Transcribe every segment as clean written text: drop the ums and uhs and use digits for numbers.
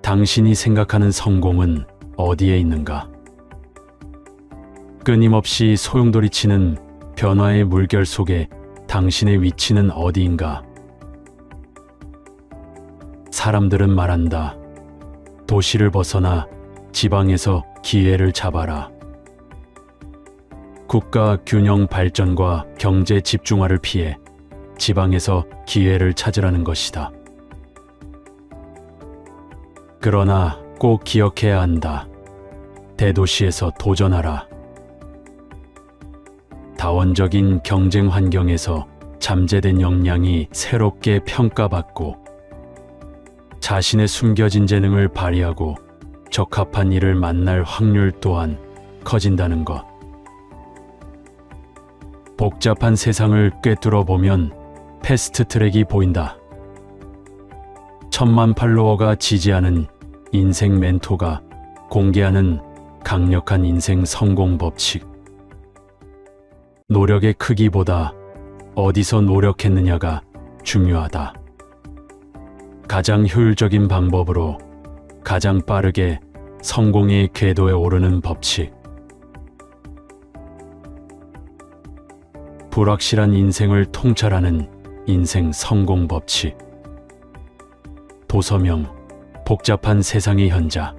당신이 생각하는 성공은 어디에 있는가? 끊임없이 소용돌이치는 변화의 물결 속에 당신의 위치는 어디인가? 사람들은 말한다. 도시를 벗어나 지방에서 기회를 잡아라. 국가 균형 발전과 경제 집중화를 피해 지방에서 기회를 찾으라는 것이다. 그러나 꼭 기억해야 한다. 대도시에서 도전하라. 다원적인 경쟁 환경에서 잠재된 역량이 새롭게 평가받고 자신의 숨겨진 재능을 발휘하고 적합한 일을 만날 확률 또한 커진다는 것. 복잡한 세상을 꿰뚫어 보면 패스트 트랙이 보인다. 1000만 팔로워가 지지하는 인생 멘토가 공개하는 강력한 인생 성공 법칙. 노력의 크기보다 어디서 노력했느냐가 중요하다. 가장 효율적인 방법으로 가장 빠르게 성공의 궤도에 오르는 법칙. 불확실한 인생을 통찰하는 인생 성공 법칙. 도서명 복잡한 세상의 현자.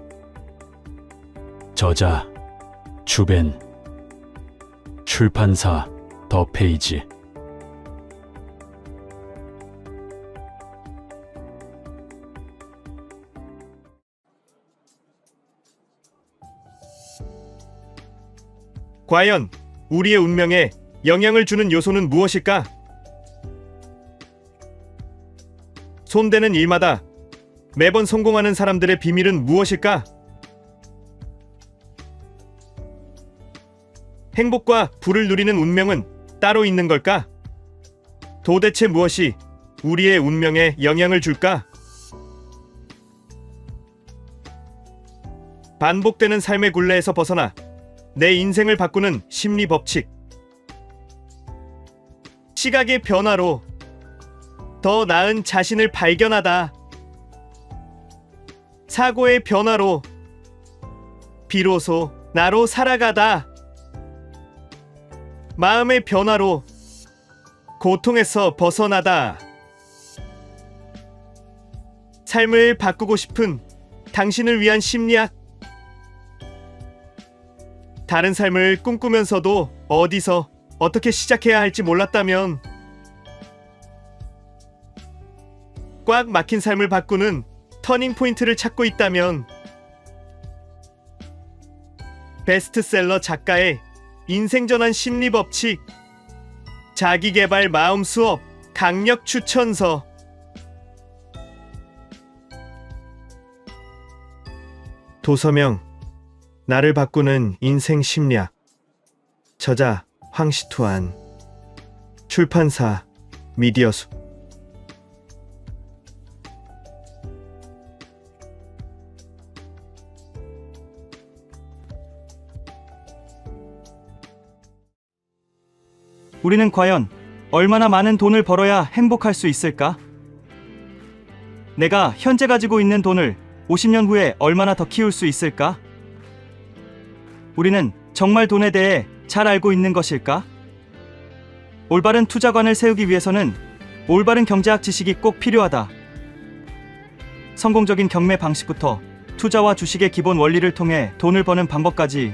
저자 주벤. 출판사 더 페이지. 과연 우리의 운명에 영향을 주는 요소는 무엇일까? 손대는 일마다 매번 성공하는 사람들의 비밀은 무엇일까? 행복과 부를 누리는 운명은 따로 있는 걸까? 도대체 무엇이 우리의 운명에 영향을 줄까? 반복되는 삶의 굴레에서 벗어나 내 인생을 바꾸는 심리 법칙. 시각의 변화로 더 나은 자신을 발견하다. 사고의 변화로 비로소 나로 살아가다. 마음의 변화로 고통에서 벗어나다. 삶을 바꾸고 싶은 당신을 위한 심리학. 다른 삶을 꿈꾸면서도 어디서 어떻게 시작해야 할지 몰랐다면, 꽉 막힌 삶을 바꾸는 터닝 포인트를 찾고 있다면, 베스트셀러 작가의 인생전환 심리 법칙, 자기개발 마음 수업 강력 추천서. 도서명 나를 바꾸는 인생 심리학. 저자 황시투안. 출판사 미디어숲. 우리는 과연 얼마나 많은 돈을 벌어야 행복할 수 있을까? 내가 현재 가지고 있는 돈을 50년 후에 얼마나 더 키울 수 있을까? 우리는 정말 돈에 대해 잘 알고 있는 것일까? 올바른 투자관을 세우기 위해서는 올바른 경제학 지식이 꼭 필요하다. 성공적인 경매 방식부터 투자와 주식의 기본 원리를 통해 돈을 버는 방법까지,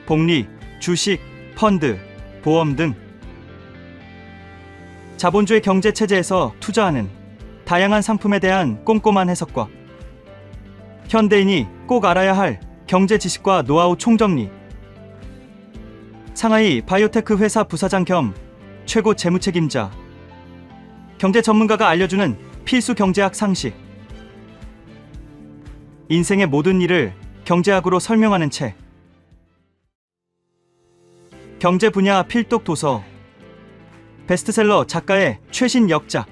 복리, 주식, 펀드, 보험 등 자본주의 경제 체제에서 투자하는 다양한 상품에 대한 꼼꼼한 해석과 현대인이 꼭 알아야 할 경제 지식과 노하우 총정리. 상하이 바이오테크 회사 부사장 겸 최고 재무책임자, 경제 전문가가 알려주는 필수 경제학 상식. 인생의 모든 일을 경제학으로 설명하는 책. 경제 분야 필독 도서. 베스트셀러 작가의 최신 역작.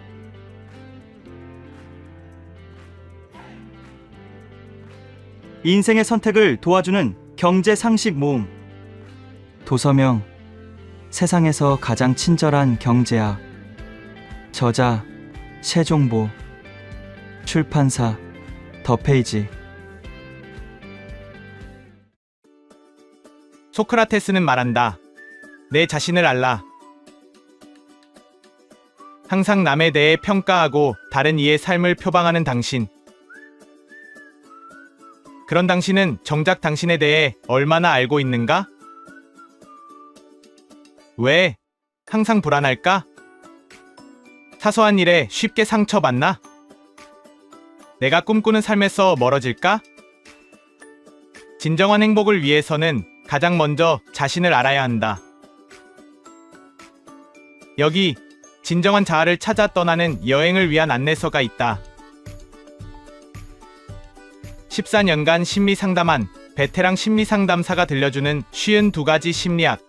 인생의 선택을 도와주는 경제 상식 모음. 도서명 세상에서 가장 친절한 경제학. 저자 세종보. 출판사 더 페이지. 소크라테스는 말한다. 내 자신을 알라. 항상 남에 대해 평가하고 다른 이의 삶을 표방하는 당신. 그런 당신은 정작 당신에 대해 얼마나 알고 있는가? 왜 항상 불안할까? 사소한 일에 쉽게 상처받나? 내가 꿈꾸는 삶에서 멀어질까? 진정한 행복을 위해서는 가장 먼저 자신을 알아야 한다. 여기 진정한 자아를 찾아 떠나는 여행을 위한 안내서가 있다. 14년간 심리 상담한 베테랑 심리 상담사가 들려주는 52가지 심리학.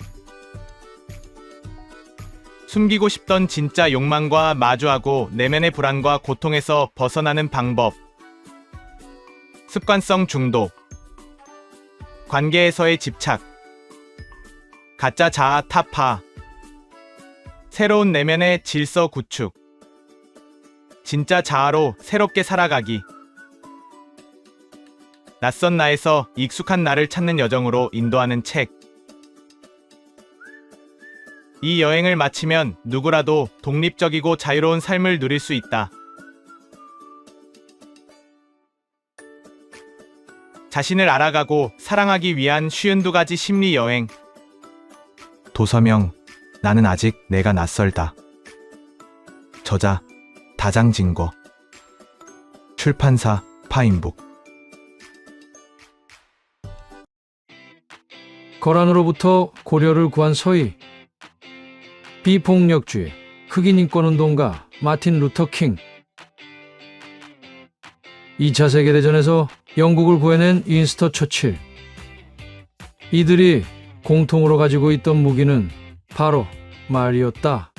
숨기고 싶던 진짜 욕망과 마주하고 내면의 불안과 고통에서 벗어나는 방법. 습관성 중독. 관계에서의 집착. 가짜 자아 타파. 새로운 내면의 질서 구축. 진짜 자아로 새롭게 살아가기. 낯선 나에서 익숙한 나를 찾는 여정으로 인도하는 책. 이 여행을 마치면 누구라도 독립적이고 자유로운 삶을 누릴 수 있다. 자신을 알아가고 사랑하기 위한 52가지 심리 여행. 도서명, 나는 아직 내가 낯설다. 저자, 다장진거. 출판사, 파인북. 거란으로부터 고려를 구한 서희. 비폭력주의, 흑인 인권운동가 마틴 루터 킹. 2차 세계대전에서 영국을 구해낸 윈스턴 처칠. 이들이 공통으로 가지고 있던 무기는 바로 말이었다.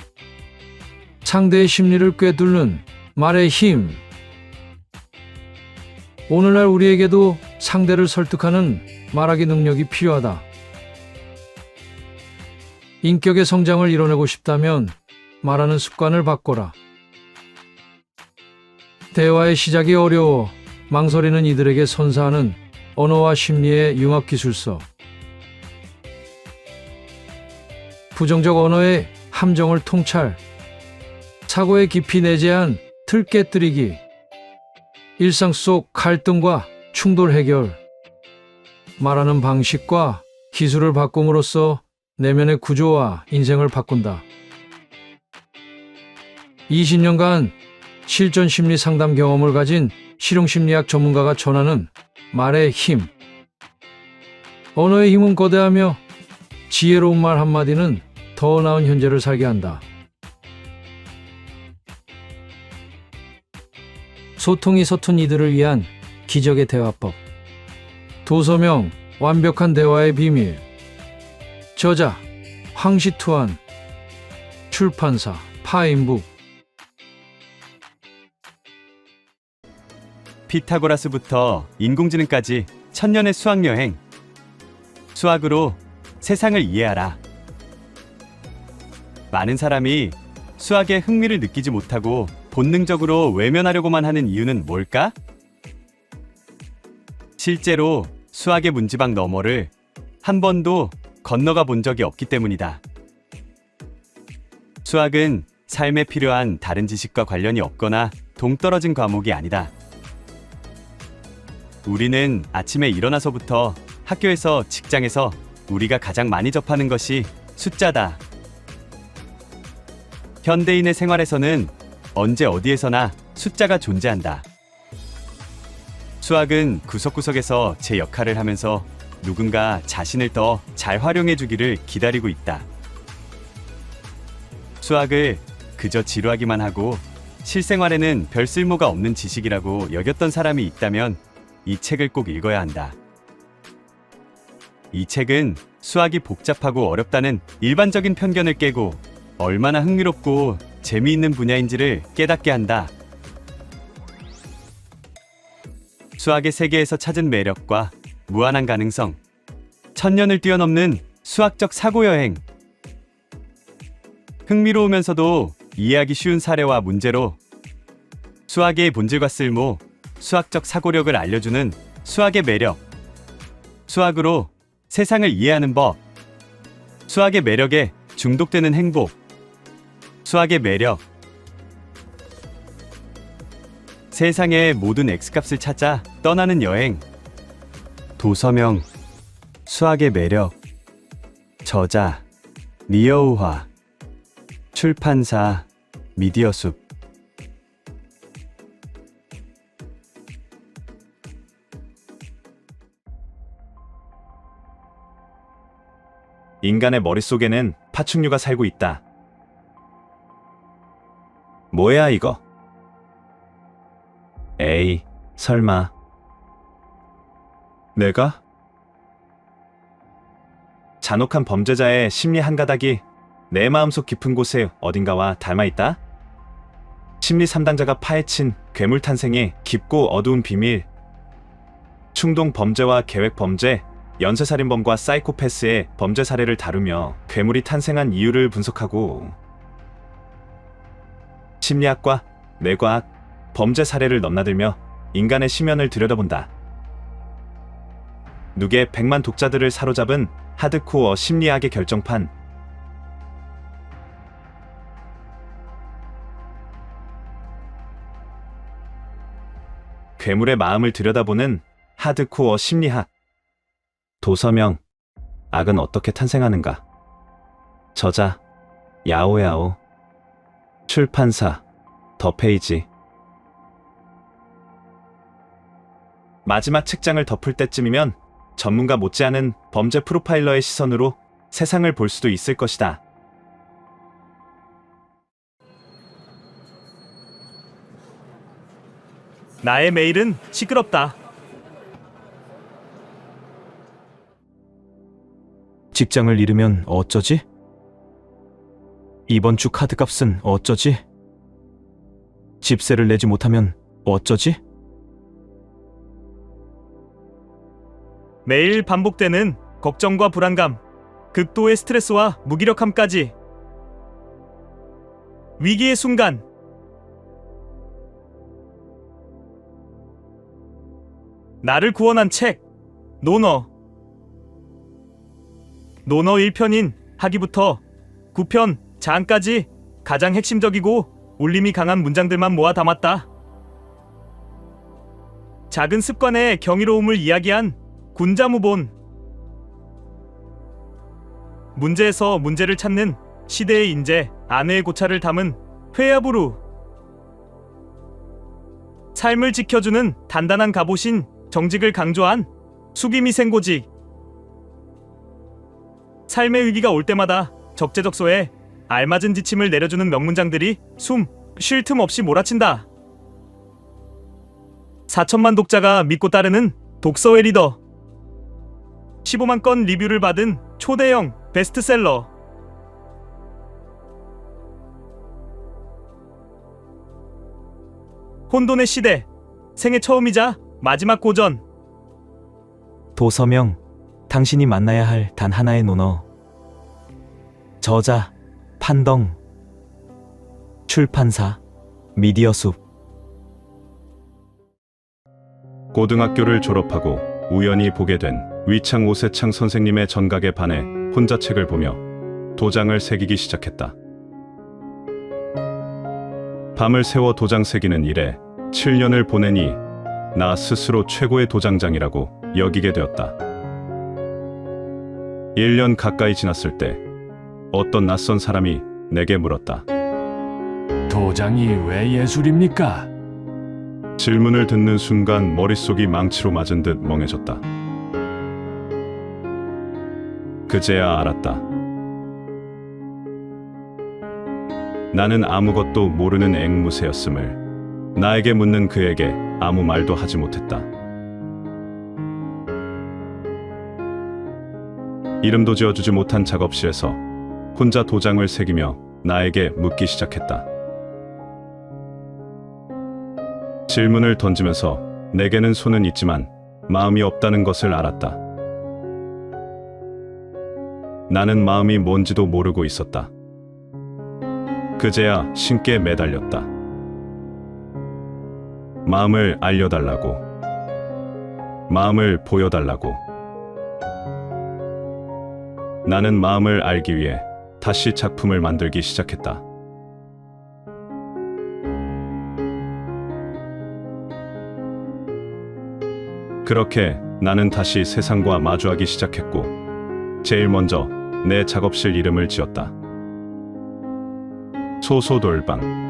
상대의 심리를 꿰뚫는 말의 힘. 오늘날 우리에게도 상대를 설득하는 말하기 능력이 필요하다. 인격의 성장을 이뤄내고 싶다면 말하는 습관을 바꿔라. 대화의 시작이 어려워 망설이는 이들에게 선사하는 언어와 심리의 융합기술서. 부정적 언어의 함정을 통찰. 사고의 깊이 내재한 틀 깨뜨리기. 일상 속 갈등과 충돌 해결. 말하는 방식과 기술을 바꿈으로써 내면의 구조와 인생을 바꾼다. 20년간 실전 심리 상담 경험을 가진 실용심리학 전문가가 전하는 말의 힘. 언어의 힘은 거대하며 지혜로운 말 한마디는 더 나은 현재를 살게 한다. 소통이 서툰 이들을 위한 기적의 대화법. 도서명, 완벽한 대화의 비밀. 저자, 황시투한. 출판사, 파인북. 피타고라스부터 인공지능까지 천년의 수학여행. 수학으로 세상을 이해하라. 많은 사람이 수학에 흥미를 느끼지 못하고 본능적으로 외면하려고만 하는 이유는 뭘까? 실제로 수학의 문지방 너머를 한 번도 건너가 본 적이 없기 때문이다. 수학은 삶에 필요한 다른 지식과 관련이 없거나 동떨어진 과목이 아니다. 우리는 아침에 일어나서부터 학교에서, 직장에서 우리가 가장 많이 접하는 것이 숫자다. 현대인의 생활에서는 언제 어디에서나 숫자가 존재한다. 수학은 구석구석에서 제 역할을 하면서 누군가 자신을 더 잘 활용해 주기를 기다리고 있다. 수학을 그저 지루하기만 하고 실생활에는 별 쓸모가 없는 지식이라고 여겼던 사람이 있다면 이 책을 꼭 읽어야 한다. 이 책은 수학이 복잡하고 어렵다는 일반적인 편견을 깨고 얼마나 흥미롭고 재미있는 분야인지를 깨닫게 한다. 수학의 세계에서 찾은 매력과 무한한 가능성, 천년을 뛰어넘는 수학적 사고여행. 흥미로우면서도 이해하기 쉬운 사례와 문제로 수학의 본질과 쓸모, 수학적 사고력을 알려주는 수학의 매력. 수학으로 세상을 이해하는 법. 수학의 매력에 중독되는 행복. 수학의 매력. 세상의 모든 X값을 찾아 떠나는 여행. 도서명 수학의 매력. 저자 리어우화. 출판사 미디어숲. 인간의 머릿속에는 파충류가 살고 있다. 뭐야 이거? 에이, 설마. 내가? 잔혹한 범죄자의 심리 한 가닥이 내 마음속 깊은 곳에 어딘가와 닮아있다? 심리 3당자가 파헤친 괴물 탄생의 깊고 어두운 비밀. 충동 범죄와 계획 범죄, 연쇄살인범과 사이코패스의 범죄 사례를 다루며 괴물이 탄생한 이유를 분석하고 심리학과 뇌과학, 범죄 사례를 넘나들며 인간의 심연을 들여다본다. 누계 100만 독자들을 사로잡은 하드코어 심리학의 결정판. 괴물의 마음을 들여다보는 하드코어 심리학. 도서명 악은 어떻게 탄생하는가. 저자 야오야오. 출판사 더 페이지. 마지막 책장을 덮을 때쯤이면 전문가 못지않은 범죄 프로파일러의 시선으로 세상을 볼 수도 있을 것이다. 나의 매일은 시끄럽다. 직장을 잃으면 어쩌지? 이번 주 카드값은 어쩌지? 집세를 내지 못하면 어쩌지? 매일 반복되는 걱정과 불안감, 극도의 스트레스와 무기력함까지. 위기의 순간. 나를 구원한 책, 노너. 노너 1편인 하기부터 9편 장까지 가장 핵심적이고 울림이 강한 문장들만 모아 담았다. 작은 습관의 경이로움을 이야기한 군자무본. 문제에서 문제를 찾는 시대의 인재 아내의 고찰을 담은 회야부루. 삶을 지켜주는 단단한 갑옷인 정직을 강조한 수기미생고직. 삶의 위기가 올 때마다 적재적소에 알맞은 지침을 내려주는 명문장들이 숨 쉴 틈 없이 몰아친다. 4천만 독자가 믿고 따르는 독서의 리더. 15만 건 리뷰를 받은 초대형 베스트셀러. 혼돈의 시대, 생애 처음이자 마지막 고전. 도서명, 당신이 만나야 할 단 하나의 논어. 저자, 판덩. 출판사, 미디어숲. 고등학교를 졸업하고 우연히 보게 된 위창 오세창 선생님의 전각에 반해 혼자 책을 보며 도장을 새기기 시작했다. 밤을 새워 도장 새기는 일에 7년을 보내니 나 스스로 최고의 도장장이라고 여기게 되었다. 1년 가까이 지났을 때 어떤 낯선 사람이 내게 물었다. 도장이 왜 예술입니까? 질문을 듣는 순간 머릿속이 망치로 맞은 듯 멍해졌다. 그제야 알았다. 나는 아무것도 모르는 앵무새였음을. 나에게 묻는 그에게 아무 말도 하지 못했다. 이름도 지어주지 못한 작업실에서 혼자 도장을 새기며 나에게 묻기 시작했다. 질문을 던지면서 내게는 손은 있지만 마음이 없다는 것을 알았다. 나는 마음이 뭔지도 모르고 있었다. 그제야 신께 매달렸다. 마음을 알려달라고. 마음을 보여달라고. 나는 마음을 알기 위해 다시 작품을 만들기 시작했다. 그렇게 나는 다시 세상과 마주하기 시작했고, 제일 먼저 내 작업실 이름을 지었다. 소소돌방.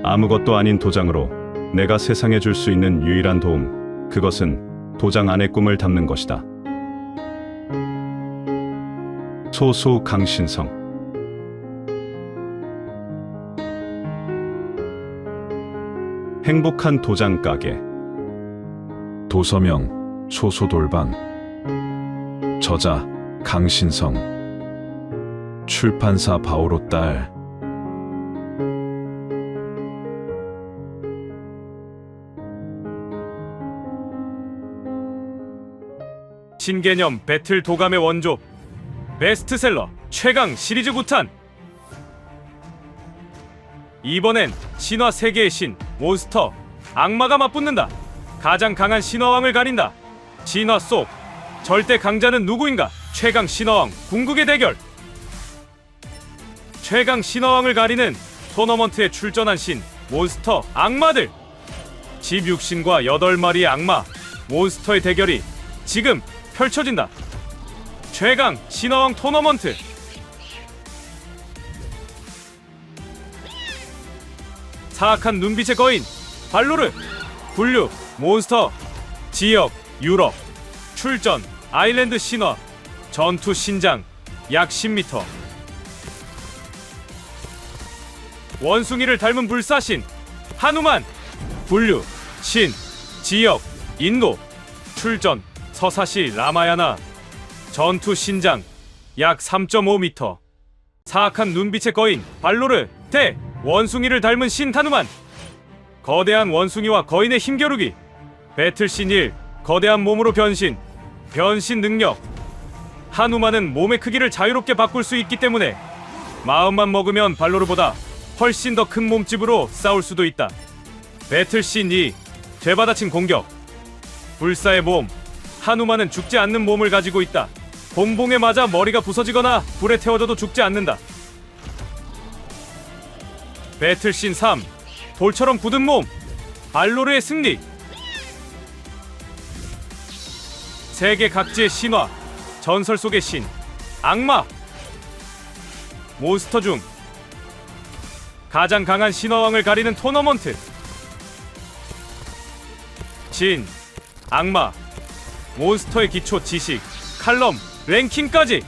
아무것도 아닌 도장으로 내가 세상에 줄 수 있는 유일한 도움, 그것은 도장 안의 꿈을 담는 것이다. 소소 강신성. 행복한 도장 가게. 도서명 소소돌방. 저자 강신성. 출판사 바오로 딸. 신개념 배틀 도감의 원조, 베스트셀러 최강 시리즈 9탄. 이번엔 신화 세계의 신 몬스터 악마가 맞붙는다. 가장 강한 신화왕을 가린다. 신화 속 절대 강자는 누구인가? 최강 신화왕 궁극의 대결. 최강 신화왕을 가리는 토너먼트에 출전한 신 몬스터 악마들. 집 6신과 8마리의 악마 몬스터의 대결이 지금 펼쳐진다. 최강 신화왕 토너먼트. 사악한 눈빛의 거인 발로르. 분류 몬스터. 지역 유럽. 출전 아일랜드 신화. 전투 신장 약 10m. 원숭이를 닮은 불사신 하누만. 분류 신. 지역 인도. 출전 서사시 라마야나. 전투 신장 약 3.5m. 사악한 눈빛의 거인 발로르 대 원숭이를 닮은 신 하누만. 거대한 원숭이와 거인의 힘겨루기. 배틀신 1 거대한 몸으로 변신. 변신 능력. 하누만은 몸의 크기를 자유롭게 바꿀 수 있기 때문에 마음만 먹으면 발로르보다 훨씬 더 큰 몸집으로 싸울 수도 있다. 배틀신 2 되받아친 공격. 불사의 몸. 하누만은 죽지 않는 몸을 가지고 있다. 봉봉에 맞아 머리가 부서지거나 불에 태워져도 죽지 않는다. 배틀신 3 돌처럼 굳은 몸. 발로르의 승리. 세계 각지의 신화. 전설 속의 신 악마. 몬스터 중 가장 강한 신화왕을 가리는 토너먼트. 신 악마. 몬스터의 기초 지식 칼럼 랭킹까지.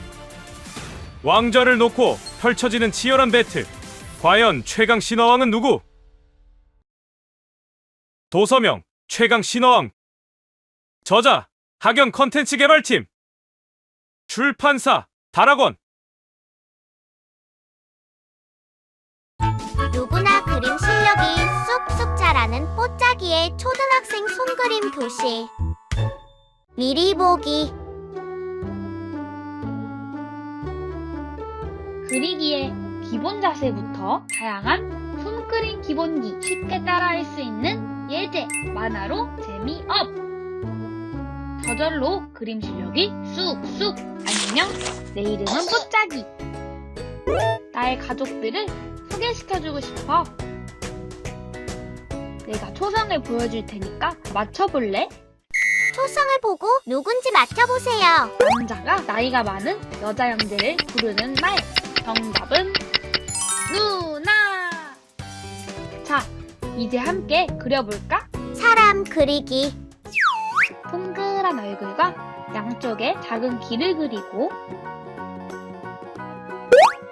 왕좌를 놓고 펼쳐지는 치열한 배틀. 과연 최강 신화왕은 누구? 도서명 최강 신화왕. 저자 학연 컨텐츠 개발팀. 출판사 다락원. 누구나 그림 실력이 쑥쑥 자라는 뽀짝이의 초등학생 손그림 교실. 미리 보기. 그리기의 기본 자세부터 다양한 손그림 기본기 쉽게 따라할 수 있는 예제, 만화로 재미업. 저절로 그림 실력이 쑥쑥. 안녕, 내 이름은 뽀짝이. 나의 가족들을 소개시켜주고 싶어. 내가 초성을 보여줄 테니까 맞춰볼래? 초성을 보고 누군지 맞춰보세요. 남자가 나이가 많은 여자 형제를 부르는 말. 정답은 누나. 자, 이제 함께 그려볼까? 사람 그리기. 동그란 얼굴과 양쪽에 작은 귀를 그리고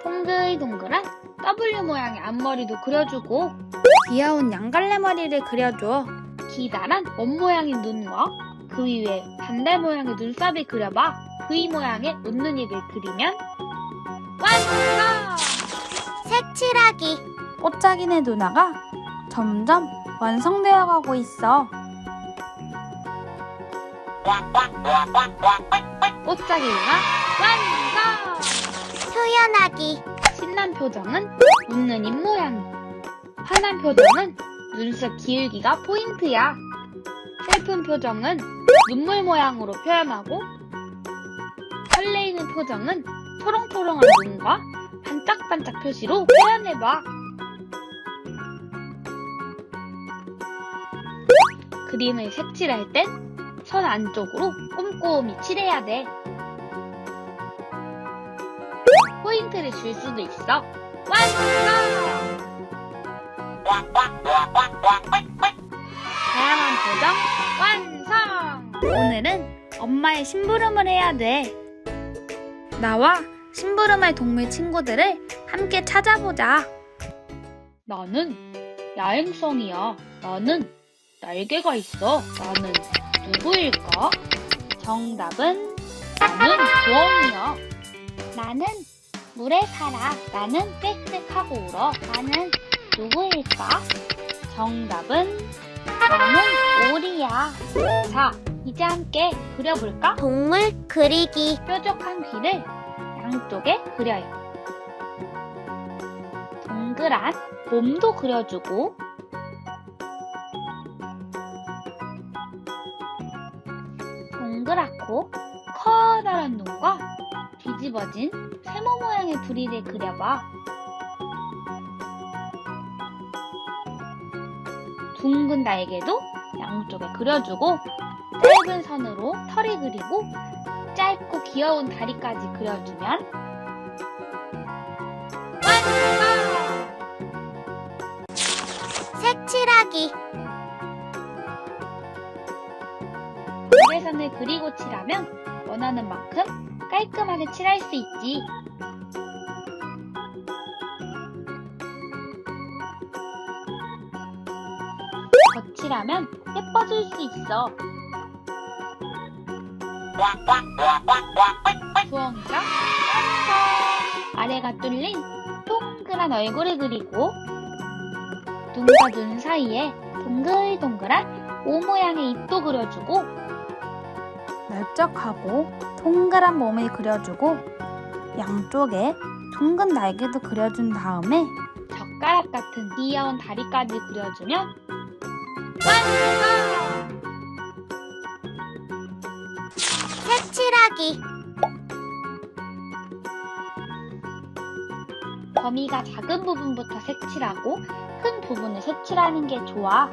동글동글한 W 모양의 앞머리도 그려주고 귀여운 양갈래 머리를 그려줘. 기다란 원 모양의 눈과 그 위에 반달 모양의 눈썹을 그려봐. V 모양의 웃는 입을 그리면 완성! 색칠하기. 뽀짝이네 누나가 점점 완성되어 가고 있어. 뽀짝이 누나 완성! 표현하기. 신나 신난 표정은 웃는 입 모양이. 화난 표정은 눈썹 기울기가 포인트야. 슬픈 표정은 눈물 모양으로 표현하고, 설레이는 표정은 초롱초롱한 눈과 반짝반짝 표시로 표현해봐. 그림을 색칠할 땐 선 안쪽으로 꼼꼼히 칠해야 돼. 포인트를 줄 수도 있어. 완성! 다양한 표정 완성! 오늘은 엄마의 심부름을 해야 돼. 나와 심부름할 동물 친구들을 함께 찾아보자. 나는 야행성이야. 나는 날개가 있어. 나는 누구일까? 정답은 나는 부엉이야. 나는 물에 살아. 나는 빽빽하고 울어. 나는 누구일까? 정답은 나는 오리야. 자, 이제 함께 그려볼까? 동물 그리기. 뾰족한 귀를 양쪽에 그려요. 동그란 몸도 그려주고, 동그랗고 커다란 눈과 뒤집어진 세모 모양의 부리를 그려봐. 둥근 날개도 양쪽에 그려주고, 짧은 선으로 털을 그리고 짧고 귀여운 다리까지 그려주면 완성! 색칠하기. 모래선을 그리고 칠하면 원하는 만큼 깔끔하게 칠할 수 있지. 덧칠하면 예뻐질 수 있어. 부엉이가 완성! 아래가 뚫린 동그란 얼굴을 그리고, 눈과 눈 사이에 동글동글한 오 모양의 입도 그려주고, 넓적하고 동그란 몸을 그려주고, 양쪽에 둥근 날개도 그려준 다음에 젓가락 같은 귀여운 다리까지 그려주면 완성! 색칠하기. 범위가 작은 부분부터 색칠하고 큰 부분을 색칠하는 게 좋아.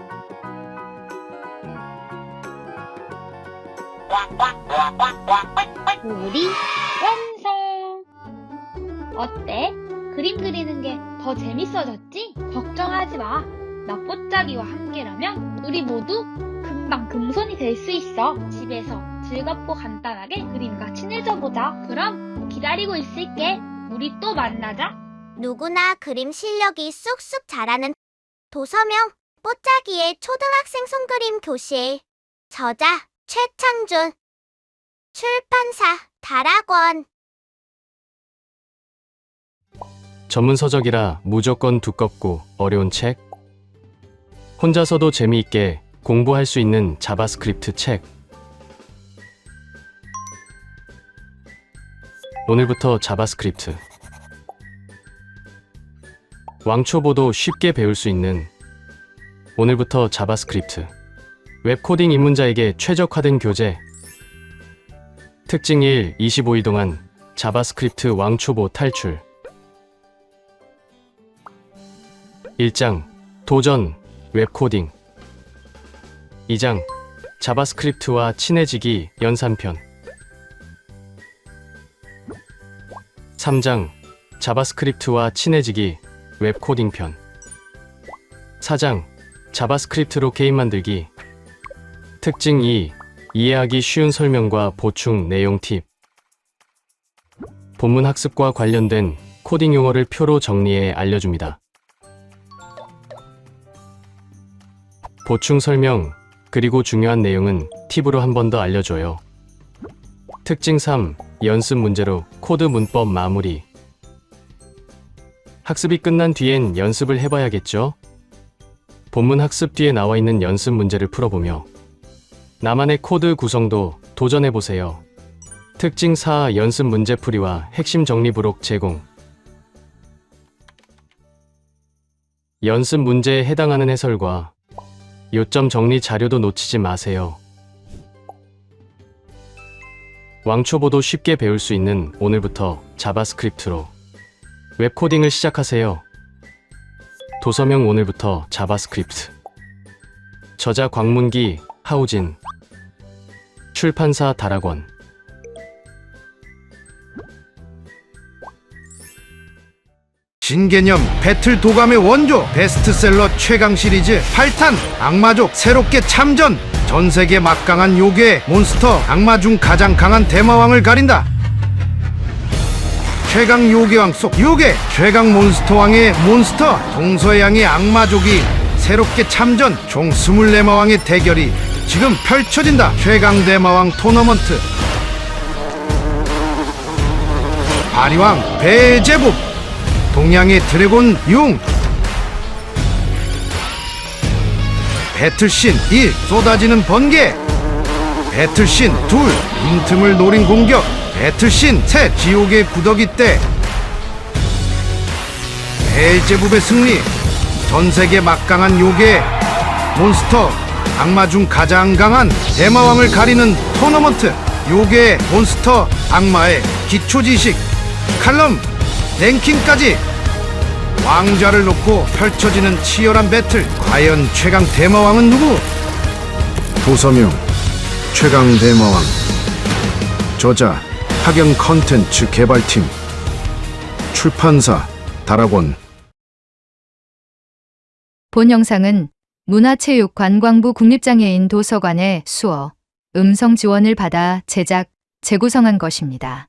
우리 완성! 어때? 그림 그리는 게 더 재밌어졌지? 걱정하지 마. 나 뽀짝이와 함께라면 우리 모두 금방 금손이 될 수 있어. 집에서 즐겁고 간단하게 그림과 친해져 보자. 그럼 기다리고 있을게. 우리 또 만나자. 누구나 그림 실력이 쑥쑥 자라는 도서명 뽀짝이의 초등학생 손그림 교실. 저자 최창준. 출판사 다락원. 전문 서적이라 무조건 두껍고 어려운 책. 혼자서도 재미있게 공부할 수 있는 자바스크립트 책. 오늘부터 자바스크립트. 왕초보도 쉽게 배울 수 있는 오늘부터 자바스크립트. 웹코딩 입문자에게 최적화된 교재. 특징 1. 25일 동안 자바스크립트 왕초보 탈출. 1장 도전 웹코딩. 2장 자바스크립트와 친해지기 연산편. 3장 자바스크립트와 친해지기 웹코딩 편. 4장 자바스크립트로 게임 만들기. 특징 2. 이해하기 쉬운 설명과 보충 내용 팁. 본문 학습과 관련된 코딩 용어를 표로 정리해 알려줍니다. 보충 설명, 그리고 중요한 내용은 팁으로 한 번 더 알려줘요. 특징 3. 연습 문제로 코드 문법 마무리. 학습이 끝난 뒤엔 연습을 해봐야겠죠? 본문 학습 뒤에 나와 있는 연습 문제를 풀어보며 나만의 코드 구성도 도전해보세요. 특징 4. 연습 문제풀이와 핵심 정리 부록 제공. 연습 문제에 해당하는 해설과 요점 정리 자료도 놓치지 마세요. 왕초보도 쉽게 배울 수 있는 오늘부터 자바스크립트로 웹코딩을 시작하세요. 도서명 오늘부터 자바스크립트. 저자 광문기 하우진. 출판사 다락원. 신개념 배틀 도감의 원조 베스트셀러 최강 시리즈 8탄 악마족 새롭게 참전. 전세계 막강한 요괴 몬스터 악마 중 가장 강한 대마왕을 가린다. 최강 요괴왕 속 요괴 최강 몬스터왕의 몬스터 동서양의 악마족이 새롭게 참전. 총 24마왕의 대결이 지금 펼쳐진다. 최강 대마왕 토너먼트. 바리왕 배제복, 동양의 드래곤 융, 배틀신 1 쏟아지는 번개, 배틀신 2 빈틈을 노린 공격, 배틀신 3 지옥의 구더기 때. 배제부의 승리. 전세계 막강한 요괴 몬스터 악마 중 가장 강한 대마왕을 가리는 토너먼트. 요괴 몬스터 악마의 기초지식 칼럼 랭킹까지 왕좌를 놓고 펼쳐지는 치열한 배틀. 과연 최강 대마왕은 누구? 도서명 최강 대마왕. 저자 학연 컨텐츠 개발팀. 출판사 다락원. 본 영상은 문화체육관광부 국립장애인 도서관의 수어, 음성 지원을 받아 제작, 재구성한 것입니다.